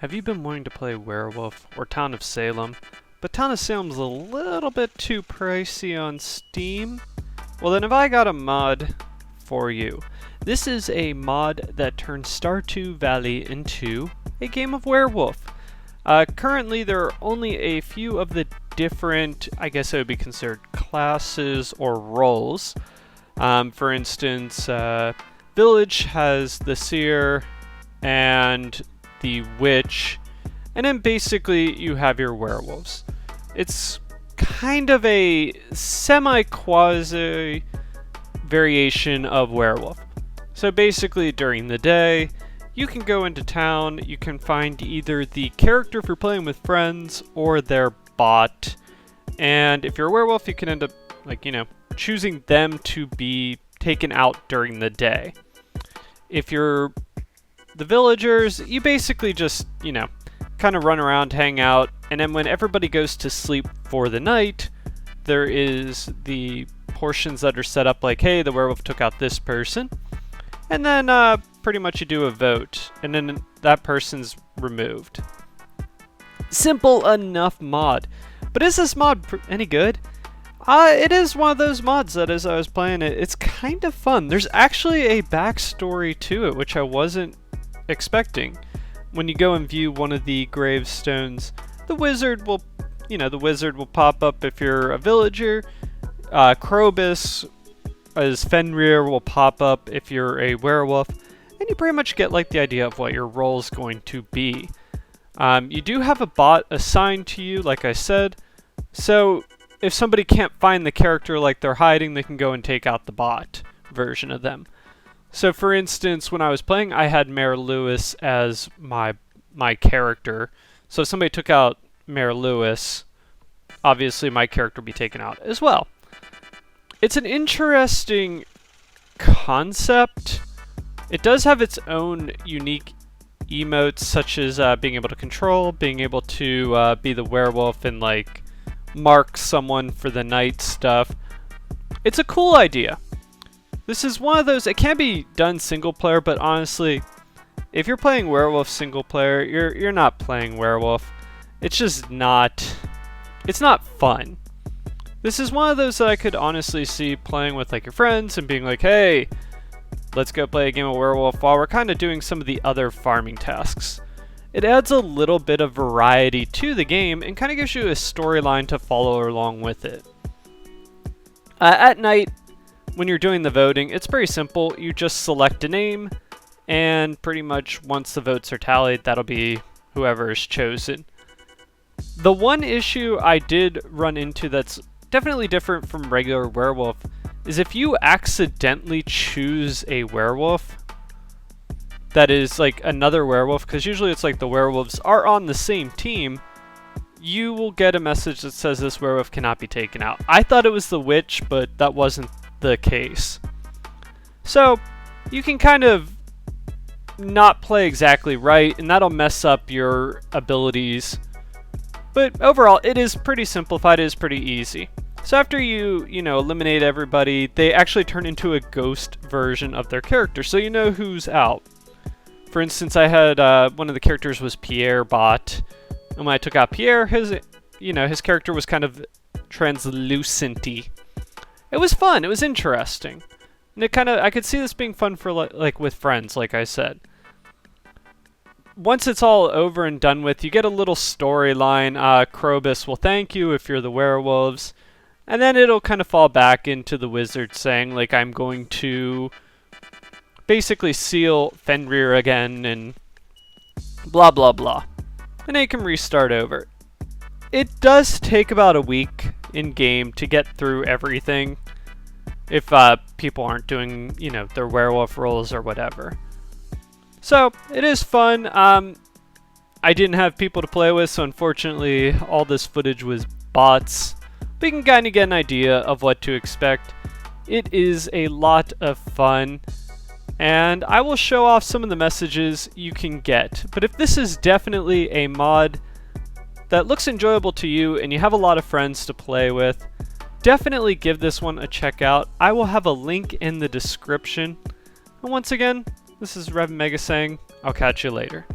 Have you been wanting to play Werewolf or Town of Salem? But Town of Salem's a little bit too pricey on Steam? Well then have I got a mod for you. This is a mod that turns Stardew Valley into a game of Werewolf. Currently there are only a few of the different, I guess it would be considered classes or roles. For instance, Village has the seer and the witch, and then basically you have your werewolves. It's kind of a semi-quasi variation of werewolf. So basically during the day, you can go into town, you can find either the character if you're playing with friends or their bot, and if you're a werewolf you can end up, choosing them to be taken out during the day. If you're the villagers, you basically just, kind of run around, hang out, and then when everybody goes to sleep for the night, there is the portions that are set up like, hey, the werewolf took out this person, and then pretty much you do a vote, and then that person's removed. Simple enough mod. But is this mod any good? It is one of those mods that as I was playing it, it's kind of fun. There's actually a backstory to it, which I wasn't expecting. When you go and view one of the gravestones, the wizard will pop up if you're a villager. Krobus as Fenrir will pop up if you're a werewolf, and you pretty much get like the idea of what your role is going to be. You do have a bot assigned to you, like I said, so if somebody can't find the character like they're hiding, they can go and take out the bot version of them. So for instance, when I was playing, I had Mayor Lewis as my character. So if somebody took out Mayor Lewis, obviously my character would be taken out as well. It's an interesting concept. It does have its own unique emotes, such as being able to control, being able to be the werewolf and mark someone for the night stuff. It's a cool idea. This is one of those, it can be done single player, but honestly, if you're playing Werewolf single player, you're not playing Werewolf. It's just not, it's not fun. This is one of those that I could honestly see playing with your friends and being like, hey, let's go play a game of Werewolf while we're kind of doing some of the other farming tasks. It adds a little bit of variety to the game and kind of gives you a storyline to follow along with it. At night, when you're doing the voting, it's pretty simple. You just select a name, and pretty much once the votes are tallied, that'll be whoever is chosen. The one issue I did run into that's definitely different from regular Werewolf is if you accidentally choose a werewolf that is another werewolf, because usually it's the werewolves are on the same team, you will get a message that says this werewolf cannot be taken out. I thought it was the witch, but that wasn't the case. So you can kind of not play exactly right, and that'll mess up your abilities. But overall, it is pretty simplified, it is pretty easy. So after you eliminate everybody, they actually turn into a ghost version of their character, so you know who's out. For instance, I had one of the characters was Pierre bot, and when I took out Pierre, his character was kind of translucent-y. It was fun, it was interesting. And I could see this being fun for with friends, like I said. Once it's all over and done with, you get a little storyline. Krobus will thank you if you're the werewolves. And then it'll kind of fall back into the wizard saying, I'm going to basically seal Fenrir again and blah blah blah. And then you can restart over. It does take about a week in game to get through everything if people aren't doing, their werewolf roles or whatever. So it is fun. I didn't have people to play with, so unfortunately all this footage was bots. But you can kind of get an idea of what to expect. It is a lot of fun, and I will show off some of the messages you can get. But if this is definitely a mod that looks enjoyable to you and you have a lot of friends to play with, definitely give this one a check out. I will have a link in the description. And once again, this is Rev Mega saying, I'll catch you later.